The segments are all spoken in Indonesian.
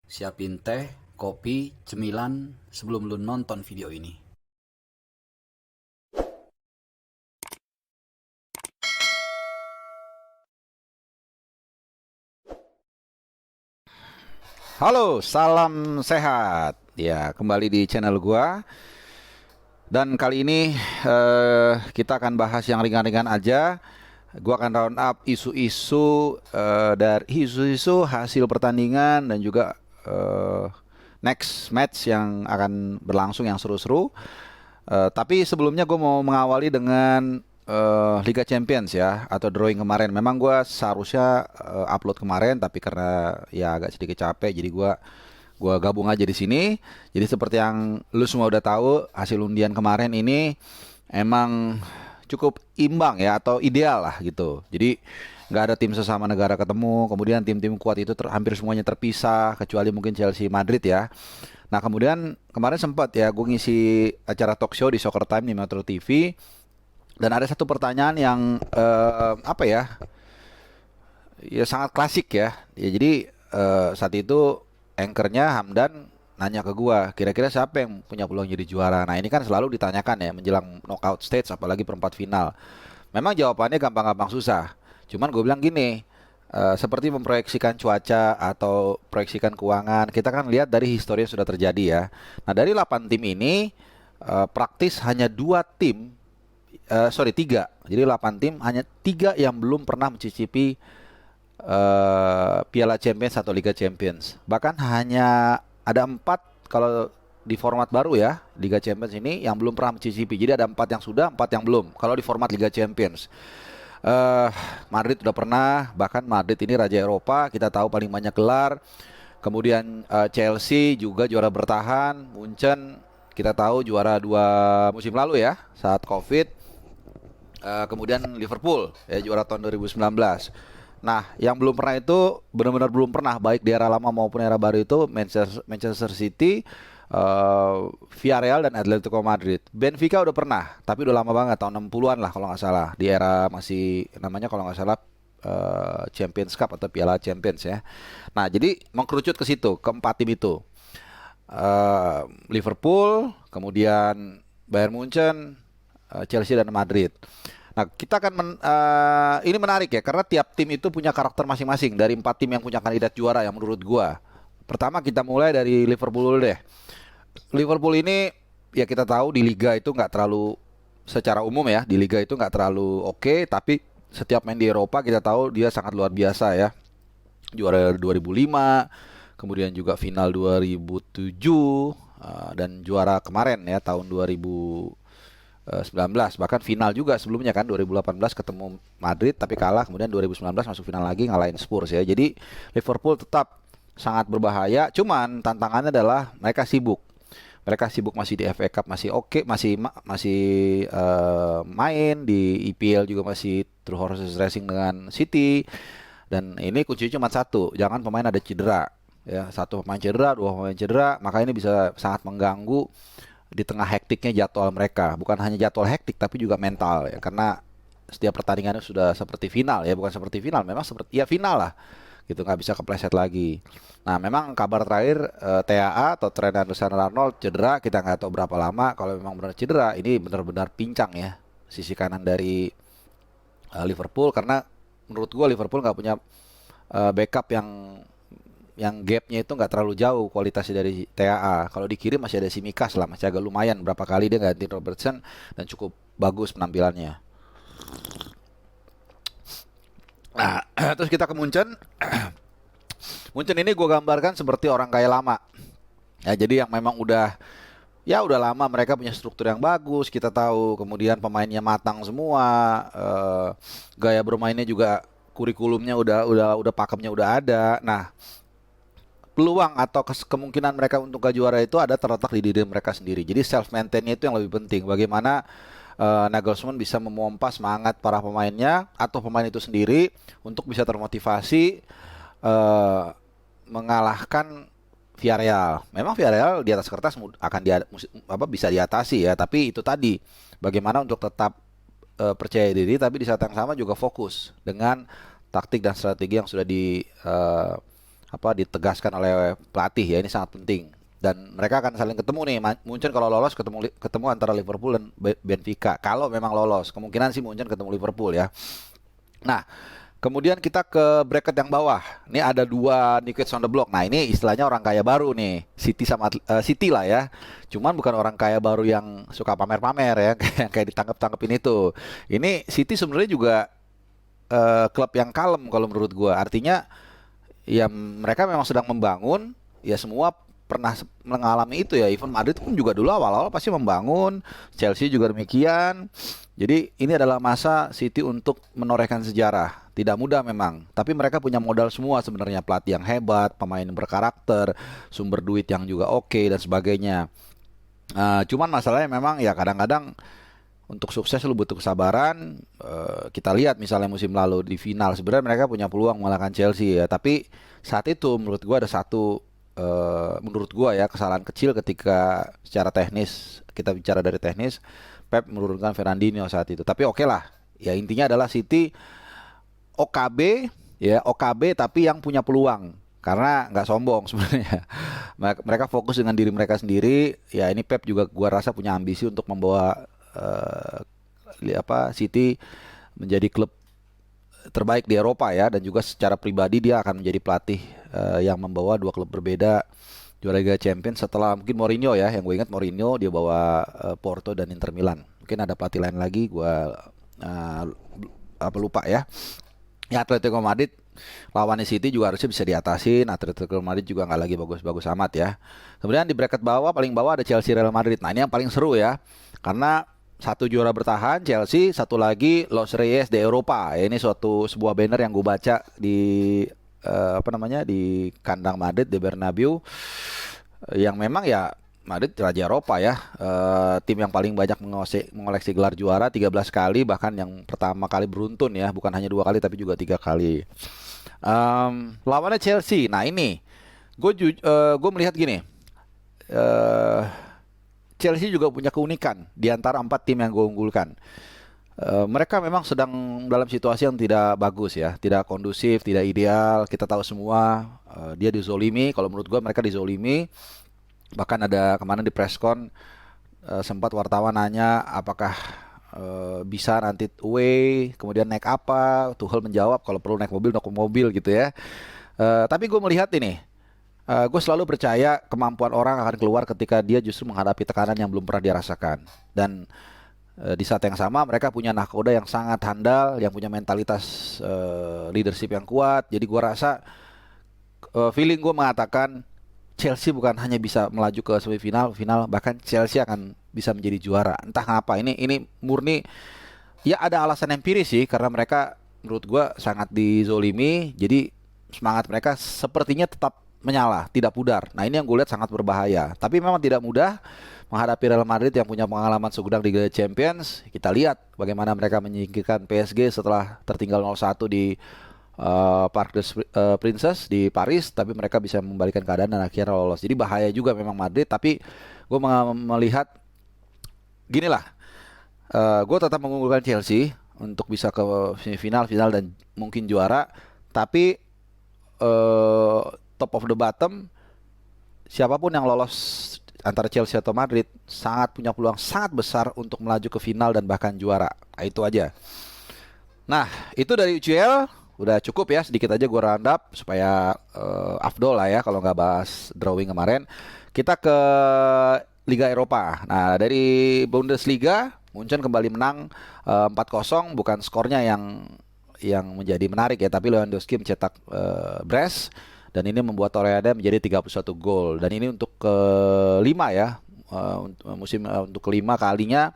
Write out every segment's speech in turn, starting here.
Siapin teh, kopi, cemilan sebelum lu nonton video ini. Halo, salam sehat. Ya, kembali di channel gua. Dan kali ini kita akan bahas yang ringan-ringan aja. Gua akan round up isu-isu dari isu-isu hasil pertandingan dan juga next match yang akan berlangsung yang seru-seru. Tapi sebelumnya gue mau mengawali dengan Liga Champions ya atau drawing kemarin. Memang gue seharusnya upload kemarin, tapi karena ya agak sedikit capek, jadi gue gabung aja di sini. Jadi seperti yang lu semua udah tahu, hasil undian kemarin ini emang cukup imbang ya atau ideal lah gitu. Jadi nggak ada tim sesama negara ketemu. Kemudian tim-tim kuat itu hampir semuanya terpisah, kecuali mungkin Chelsea, Madrid ya. Nah kemudian kemarin sempat ya gue ngisi acara talk show di Soccer Time di Metro TV. Dan ada satu pertanyaan yang apa ya, ya sangat klasik ya. Ya jadi saat itu anchornya Hamdan nanya ke gua, kira-kira siapa yang punya peluang jadi juara. Nah ini kan selalu ditanyakan ya menjelang knockout stage, apalagi perempat final. Memang jawabannya gampang-gampang susah. Cuman gue bilang gini, seperti memproyeksikan cuaca atau proyeksikan keuangan, kita kan lihat dari histori yang sudah terjadi ya. Nah dari 8 tim ini, praktis hanya dua tim, sorry tiga. Jadi 8 tim hanya tiga yang belum pernah mencicipi Piala Champions atau Liga Champions. Bahkan hanya ada 4 kalau di format baru ya Liga Champions ini yang belum pernah mencicipi. Jadi ada 4 yang sudah, 4 yang belum. Kalau di format Liga Champions, eh Madrid udah pernah. Bahkan Madrid ini raja Eropa, kita tahu paling banyak gelar. Kemudian Chelsea juga juara bertahan. Munchen kita tahu juara 2 musim lalu ya saat COVID. Kemudian Liverpool ya juara tahun 2019. Nah, yang belum pernah itu benar-benar belum pernah, baik di era lama maupun era baru itu Manchester City, Villarreal dan Atletico Madrid. Benfica udah pernah, tapi udah lama banget tahun 60-an lah kalau nggak salah, di era masih namanya kalau nggak salah Champions Cup atau Piala Champions ya. Nah, jadi mengkerucut ke situ, keempat tim itu. Liverpool, kemudian Bayern Munchen, Chelsea dan Madrid. Nah, kita akan ini menarik ya karena tiap tim itu punya karakter masing-masing dari 4 tim yang punya kandidat juara yang menurut gua. Pertama kita mulai dari Liverpool dulu deh. Liverpool ini ya kita tahu di liga itu nggak terlalu, secara umum ya di liga itu nggak terlalu oke, tapi setiap main di Eropa kita tahu dia sangat luar biasa ya. Juara 2005, kemudian juga final 2007, dan juara kemarin ya tahun 2019, bahkan final juga sebelumnya kan 2018 ketemu Madrid tapi kalah, kemudian 2019 masuk final lagi ngalahin Spurs ya. Jadi Liverpool tetap sangat berbahaya, cuman tantangannya adalah mereka sibuk. Mereka sibuk masih di FA Cup masih oke, masih main di EPL juga masih True Horses Racing dengan City. Dan ini kuncinya cuma satu, jangan pemain ada cedera. Ya, satu pemain cedera, dua pemain cedera, maka ini bisa sangat mengganggu di tengah hektiknya jadwal mereka. Bukan hanya jadwal hektik, tapi juga mental ya. Karena setiap pertandingannya sudah seperti final ya, bukan seperti final, memang seperti ya final lah. Gitu nggak bisa kepleset lagi. Nah, memang kabar terakhir TAA atau Trent Alexander-Arnold cedera, kita nggak tahu berapa lama. Kalau memang benar cedera, ini benar-benar pincang ya sisi kanan dari Liverpool, karena menurut gua Liverpool nggak punya backup yang gapnya itu nggak terlalu jauh kualitasnya dari TAA. Kalau di kiri masih ada Simikas lah, masih agak lumayan. Berapa kali dia ganti Robertson dan cukup bagus penampilannya. Nah, terus kita ke Munchen. Munchen ini gue gambarkan seperti orang kaya lama. Ya, jadi yang memang udah lama mereka punya struktur yang bagus, kita tahu. Kemudian pemainnya matang semua, gaya bermainnya juga kurikulumnya udah pakemnya udah ada. Nah, peluang atau kemungkinan mereka untuk gak juara itu ada terletak di diri mereka sendiri. Jadi self maintainnya itu yang lebih penting. Bagaimana Nagelsmann bisa memompa semangat para pemainnya atau pemain itu sendiri untuk bisa termotivasi mengalahkan Villarreal. Memang Villarreal di atas kertas akan bisa diatasi ya, tapi itu tadi bagaimana untuk tetap percaya diri tapi di saat yang sama juga fokus dengan taktik dan strategi yang sudah ditegaskan oleh pelatih ya, ini sangat penting. Dan mereka akan saling ketemu nih. Munchen kalau lolos ketemu antara Liverpool dan Benfica. Kalau memang lolos, kemungkinan sih Munchen ketemu Liverpool ya. Nah, kemudian kita ke bracket yang bawah. Ini ada dua new kids on the block. Nah, ini istilahnya orang kaya baru nih. City lah ya. Cuman bukan orang kaya baru yang suka pamer-pamer ya, kayak ditangkap-tangkepin itu. Ini City sebenarnya juga klub yang kalem kalau menurut gua. Artinya ya mereka memang sedang membangun. Ya semua pernah mengalami itu ya. Even Madrid pun juga dulu awal-awal pasti membangun. Chelsea juga demikian. Jadi ini adalah masa City untuk menorehkan sejarah. Tidak mudah memang, tapi mereka punya modal semua sebenarnya, pelatih yang hebat, pemain yang berkarakter, sumber duit yang juga oke dan sebagainya. Cuman masalahnya memang ya kadang-kadang untuk sukses lu butuh kesabaran. Kita lihat misalnya musim lalu di final sebenarnya mereka punya peluang mengalahkan Chelsea ya, tapi saat itu menurut gua ada satu menurut gua ya kesalahan kecil ketika secara teknis, kita bicara dari teknis, Pep menurunkan Fernandinho saat itu. Tapi oke lah. Ya intinya adalah City OKB ya, OKB tapi yang punya peluang. Karena nggak sombong sebenarnya. Mereka fokus dengan diri mereka sendiri. Ya ini Pep juga gua rasa punya ambisi untuk membawa City menjadi klub terbaik di Eropa ya, dan juga secara pribadi dia akan menjadi pelatih yang membawa dua klub berbeda juara Liga Champions setelah mungkin Mourinho ya, yang gue ingat Mourinho dia bawa Porto dan Inter Milan. Mungkin ada pelatih lain lagi gue lupa ya. Ya Atletico Madrid lawannya City juga harusnya bisa diatasin. Atletico Madrid juga nggak lagi bagus-bagus amat ya. Kemudian di bracket bawah, paling bawah ada Chelsea Real Madrid. Nah ini yang paling seru ya, karena satu juara bertahan Chelsea, satu lagi Los Reyes de Europa. Ya, ini sebuah banner yang gue baca di di kandang Madrid di Bernabeu, yang memang ya Madrid raja Eropa ya, tim yang paling banyak mengoleksi gelar juara 13 kali, bahkan yang pertama kali beruntun ya, bukan hanya 2 kali tapi juga 3 kali. Lawannya Chelsea. Nah ini gue melihat gini, Chelsea juga punya keunikan di antara 4 tim yang gue unggulkan. Mereka memang sedang dalam situasi yang tidak bagus ya, tidak kondusif, tidak ideal. Kita tahu semua dia dizolimi. Kalau menurut gue mereka dizolimi. Bahkan ada kemarin di presscon sempat wartawan nanya apakah bisa nanti away, kemudian naik apa. Tuchel menjawab kalau perlu naik mobil gitu ya. Tapi gue melihat ini, gue selalu percaya kemampuan orang akan keluar ketika dia justru menghadapi tekanan yang belum pernah dia rasakan. Dan di saat yang sama mereka punya nahkoda yang sangat handal, yang punya mentalitas leadership yang kuat. Jadi gue rasa feeling gue mengatakan Chelsea bukan hanya bisa melaju ke semifinal, final, bahkan Chelsea akan bisa menjadi juara. Entah kenapa ini murni ya, ada alasan empiris sih, karena mereka menurut gue sangat dizolimi. Jadi semangat mereka sepertinya tetap menyala, tidak pudar. Nah ini yang gue lihat sangat berbahaya. Tapi memang tidak mudah menghadapi Real Madrid yang punya pengalaman segudang di Liga Champions. Kita lihat bagaimana mereka menyingkirkan PSG setelah tertinggal 0-1 di Parc des Princes di Paris, tapi mereka bisa membalikan keadaan dan akhirnya lolos. Jadi bahaya juga memang Madrid, tapi gue melihat ginilah, gue tetap mengunggulkan Chelsea untuk bisa ke semifinal, final dan mungkin juara. Tapi top of the bottom, siapapun yang lolos antara Chelsea atau Madrid sangat punya peluang sangat besar untuk melaju ke final dan bahkan juara. Nah, itu aja. Nah, itu dari UCL. Udah cukup ya, sedikit aja gue round up supaya afdol lah ya kalau nggak bahas drawing kemarin. Kita ke Liga Eropa. Nah dari Bundesliga, Munchen kembali menang 4-0. Bukan skornya yang menjadi menarik ya, tapi Lewandowski mencetak brace. Dan ini membuat torehannya menjadi 31 gol. Dan ini untuk kelima ya, untuk kelima kalinya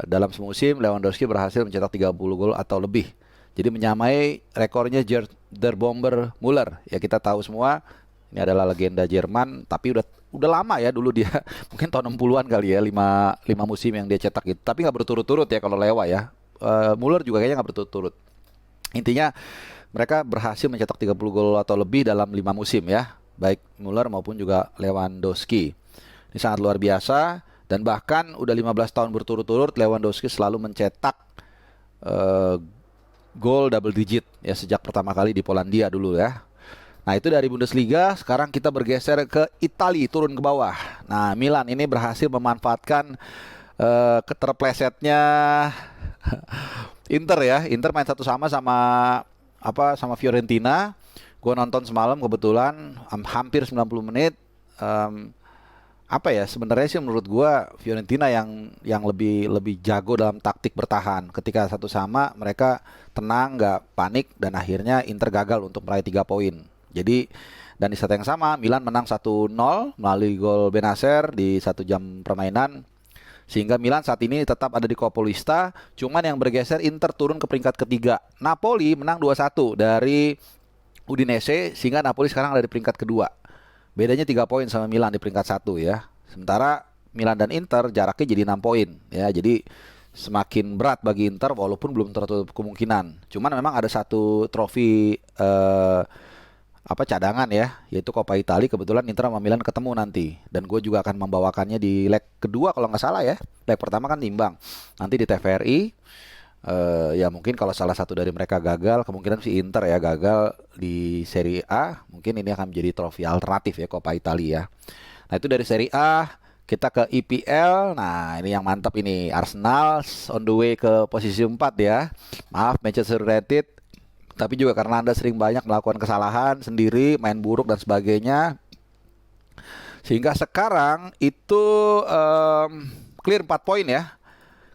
dalam semusim Lewandowski berhasil mencetak 30 gol atau lebih. Jadi menyamai rekornya Der Bomber Müller. Ya kita tahu semua ini adalah legenda Jerman, tapi udah lama ya dulu dia. Mungkin tahun 60-an kali ya, 5 musim yang dia cetak gitu. Tapi nggak berturut-turut ya kalau Lewa ya. Müller juga kayaknya nggak berturut-turut. Intinya mereka berhasil mencetak 30 gol atau lebih dalam 5 musim ya. Baik Müller maupun juga Lewandowski. Ini sangat luar biasa. Dan bahkan udah 15 tahun berturut-turut Lewandowski selalu mencetak gol double digit ya sejak pertama kali di Polandia dulu ya. Nah, itu dari Bundesliga. Sekarang kita bergeser ke Italia, turun ke bawah. Nah, Milan ini berhasil memanfaatkan keterplesetnya Inter ya. Inter main 1-1 sama Fiorentina. Gue nonton semalam kebetulan hampir 90 menit. Sebenarnya sih menurut gua Fiorentina yang lebih jago dalam taktik bertahan. Ketika 1-1 mereka tenang, nggak panik, dan akhirnya Inter gagal untuk meraih 3 poin. Jadi dan di saat yang sama Milan menang 1-0 melalui gol Benacer di 1 jam permainan, sehingga Milan saat ini tetap ada di Coppa, cuman yang bergeser Inter turun ke peringkat ketiga. Napoli menang 2-1 dari Udinese, sehingga Napoli sekarang ada di peringkat kedua. Bedanya 3 poin sama Milan di peringkat 1 ya. Sementara Milan dan Inter jaraknya jadi 6 poin ya. Jadi semakin berat bagi Inter walaupun belum tertutup kemungkinan. Cuman memang ada satu trofi cadangan ya, yaitu Coppa Italia. Kebetulan Inter sama Milan ketemu nanti, dan gue juga akan membawakannya di leg kedua kalau nggak salah ya. Leg pertama kan timbang. Nanti di TVRI. Ya mungkin kalau salah satu dari mereka gagal, kemungkinan si Inter ya gagal di Serie A, mungkin ini akan menjadi trofi alternatif ya Coppa Italia. Nah, itu dari Serie A. Kita ke IPL. Nah, ini yang mantap ini, Arsenal on the way ke posisi 4 ya. Maaf Manchester United, tapi juga karena Anda sering banyak melakukan kesalahan sendiri, main buruk dan sebagainya, sehingga sekarang itu clear 4 poin ya.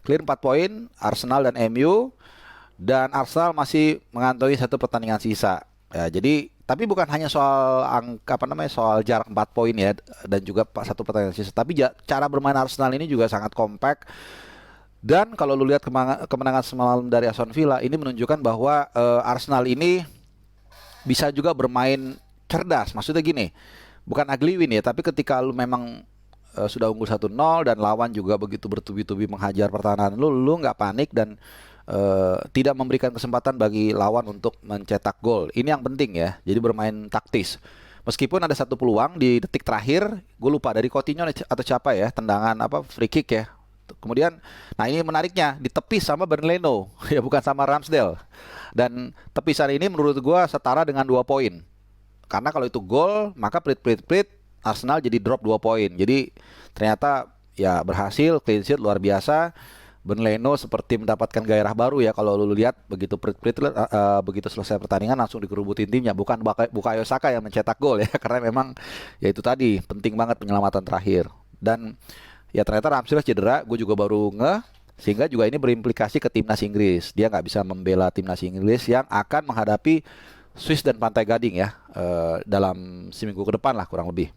Clear 4 poin Arsenal dan MU, dan Arsenal masih mengantongi 1 pertandingan sisa. Ya, jadi tapi bukan hanya soal soal jarak 4 poin ya, dan juga 1 pertandingan sisa, tapi cara bermain Arsenal ini juga sangat kompak. Dan kalau lu lihat kemenangan semalam dari Aston Villa, ini menunjukkan bahwa Arsenal ini bisa juga bermain cerdas. Maksudnya gini, bukan ugly win ya, tapi ketika lu memang sudah unggul 1-0 dan lawan juga begitu bertubi-tubi menghajar pertahanan lu nggak panik dan tidak memberikan kesempatan bagi lawan untuk mencetak gol. Ini yang penting ya. Jadi bermain taktis. Meskipun ada 1 peluang di detik terakhir, gue lupa dari Coutinho atau siapa ya, tendangan free kick ya. Kemudian, nah ini menariknya, ditepis sama Bernardo ya, bukan sama Ramsdale. Dan tepisan ini menurut gue setara dengan 2 poin. Karena kalau itu gol, maka prit Arsenal jadi drop 2 poin. Jadi ternyata ya berhasil, clean sheet luar biasa. Bernardo seperti mendapatkan gairah baru ya. Kalau lu lihat begitu begitu selesai pertandingan langsung dikerubutin timnya. Bukan Bukayo Saka yang mencetak gol ya, karena memang ya itu tadi penting banget penyelamatan terakhir. Dan ya ternyata Ramsdale cedera, gue juga baru sehingga juga ini berimplikasi ke timnas Inggris. Dia nggak bisa membela timnas Inggris yang akan menghadapi Swiss dan Pantai Gading ya dalam seminggu ke depan lah kurang lebih.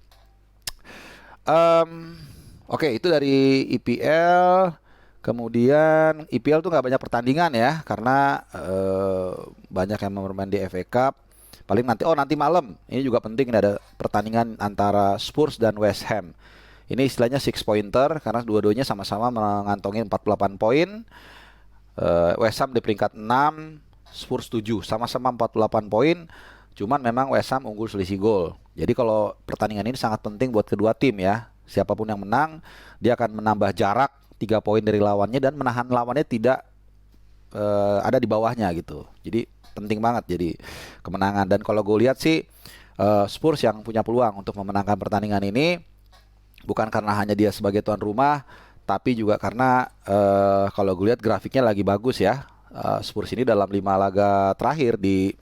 Oke, itu dari IPL. Kemudian IPL tuh nggak banyak pertandingan ya, karena banyak yang bermain di FA Cup. Paling nanti malam ini juga penting, ada pertandingan antara Spurs dan West Ham. Ini istilahnya 6-pointer karena dua-duanya sama-sama mengantongi 48 poin. West Ham di peringkat 6, Spurs 7, sama-sama 48 poin. Cuman memang West Ham unggul selisih gol. Jadi kalau pertandingan ini sangat penting buat kedua tim ya. Siapapun yang menang, dia akan menambah jarak 3 poin dari lawannya dan menahan lawannya tidak ada di bawahnya gitu. Jadi penting banget jadi kemenangan. Dan kalau gue lihat sih Spurs yang punya peluang untuk memenangkan pertandingan ini, bukan karena hanya dia sebagai tuan rumah, tapi juga karena kalau gue lihat grafiknya lagi bagus ya. Spurs ini dalam 5 laga terakhir di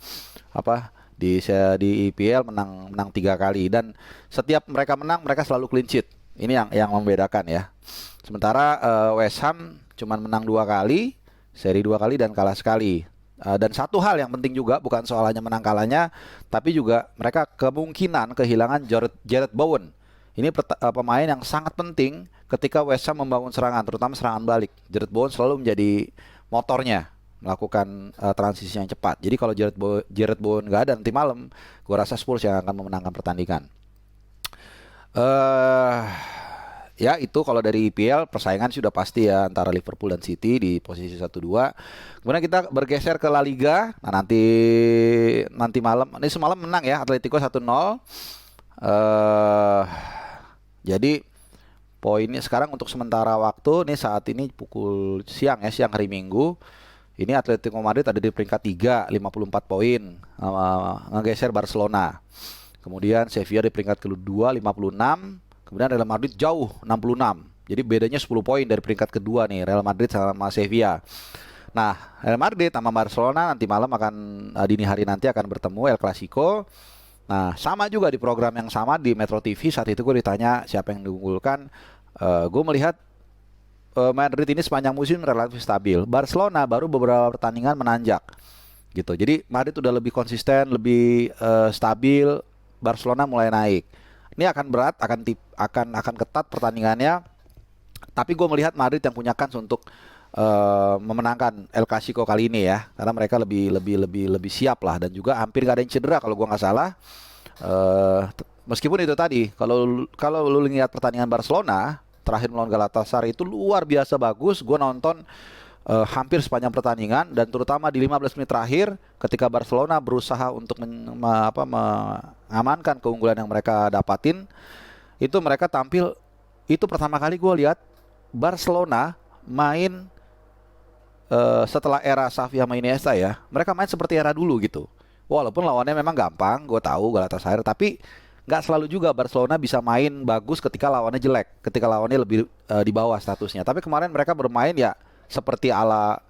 IPL menang 3 kali, dan setiap mereka menang mereka selalu clean sheet. Ini yang membedakan ya. Sementara West Ham cuma menang 2 kali, seri 2 kali dan kalah sekali. Dan satu hal yang penting juga, bukan soal hanya menang kalahnya, tapi juga mereka kemungkinan kehilangan Jarrod Bowen. Ini pemain yang sangat penting ketika West Ham membangun serangan, terutama serangan balik. Jarrod Bowen selalu menjadi motornya melakukan transisi yang cepat. Jadi kalau Jarrod Bowen nggak ada nanti malam, gue rasa Spurs yang akan memenangkan pertandingan. Ya itu kalau dari IPL persaingan sudah pasti ya antara Liverpool dan City di posisi 1-2. Kemudian kita bergeser ke La Liga. Nah nanti malam, ini semalam menang ya Atletico 1-0. Jadi poinnya sekarang untuk sementara waktu nih saat ini pukul siang hari Minggu, Ini Atletico Madrid ada di peringkat 3, 54 poin, ngegeser Barcelona. Kemudian Sevilla di peringkat kedua 56, kemudian Real Madrid jauh 66. Jadi bedanya 10 poin dari peringkat kedua nih, Real Madrid sama Sevilla. Nah, Real Madrid sama Barcelona nanti malam akan dini hari nanti akan bertemu El Clasico. Nah, sama juga di program yang sama di Metro TV. Saat itu gue ditanya siapa yang diunggulkan. Gue melihat Madrid ini sepanjang musim relatif stabil. Barcelona baru beberapa pertandingan menanjak, gitu. Jadi Madrid udah lebih konsisten, lebih stabil. Barcelona mulai naik. Ini akan berat, akan ketat pertandingannya. Tapi gue melihat Madrid yang punya kans untuk memenangkan El Clasico kali ini ya, karena mereka lebih siap lah, dan juga hampir gak ada yang cedera kalau gue nggak salah. Meskipun itu tadi, kalau lu lihat pertandingan Barcelona terakhir melawan Galatasaray itu luar biasa bagus. Gue nonton hampir sepanjang pertandingan, dan terutama di 15 menit terakhir ketika Barcelona berusaha untuk mengamankan keunggulan yang mereka dapatin, itu mereka tampil. Itu pertama kali gue lihat Barcelona main setelah era Xavi sama Iniesta ya. Mereka main seperti era dulu gitu. Walaupun lawannya memang gampang, gue tahu Galatasaray, tapi nggak selalu juga Barcelona bisa main bagus ketika lawannya jelek, ketika lawannya lebih di bawah statusnya. Tapi kemarin mereka bermain ya seperti ala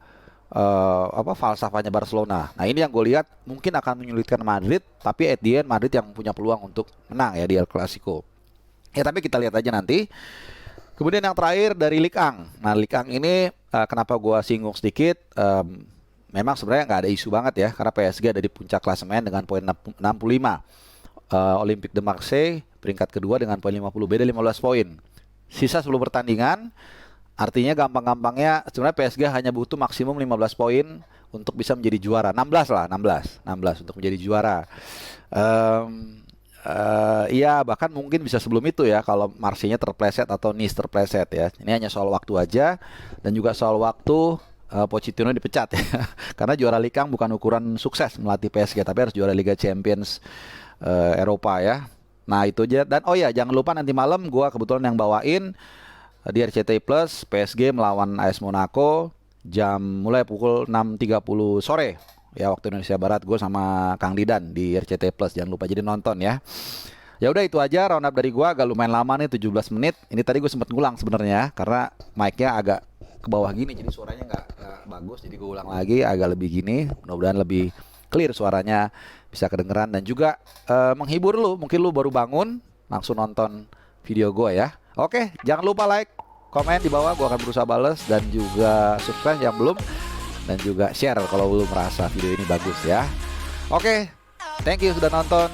falsafahnya Barcelona. Nah, ini yang gue lihat mungkin akan menyulitkan Madrid, tapi at the end Madrid yang punya peluang untuk menang ya di El Clasico. Ya, tapi kita lihat aja nanti. Kemudian yang terakhir dari Ligue 1. Nah, Ligue 1 ini kenapa gue singgung sedikit, memang sebenarnya nggak ada isu banget ya, karena PSG ada di puncak klasemen dengan poin 65. Olympique de Marseille peringkat kedua dengan poin 50, beda 15 poin. Sisa 10 pertandingan, artinya gampang-gampangnya sebenarnya PSG hanya butuh maksimum 15 poin untuk bisa menjadi juara. 16 untuk menjadi juara. Iya, bahkan mungkin bisa sebelum itu ya, kalau Marseille-nya terpleset atau Nice terpleset ya. Ini hanya soal waktu aja, dan juga soal waktu Pochettino dipecat ya. Karena juara Ligue 1 bukan ukuran sukses melatih PSG, tapi harus juara Liga Champions Eropa ya. Nah, itu aja. Dan oh ya, jangan lupa nanti malam gua kebetulan yang bawain di RCTI Plus PSG melawan AS Monaco mulai pukul 6.30 sore. Ya, waktu Indonesia Barat, gue sama Kang Didan di RCTI Plus. Jangan lupa jadi nonton ya. Ya udah, itu aja round up dari gue. Agak lumayan lama nih, 17 menit. Ini tadi gue sempat ngulang sebenarnya karena mic-nya agak ke bawah gini, jadi suaranya nggak bagus. Jadi gue ulang lagi agak lebih gini. Mudah-mudahan lebih clear suaranya, bisa kedengeran, dan juga menghibur lu. Mungkin lu baru bangun langsung nonton video gue ya. Oke, jangan lupa like, komen di bawah. Gue akan berusaha bales, dan juga subscribe yang belum, dan juga share kalau lu merasa video ini bagus ya. Oke, thank you sudah nonton.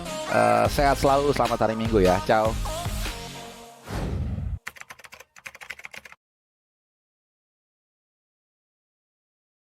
Sehat selalu, selamat hari Minggu ya. Ciao.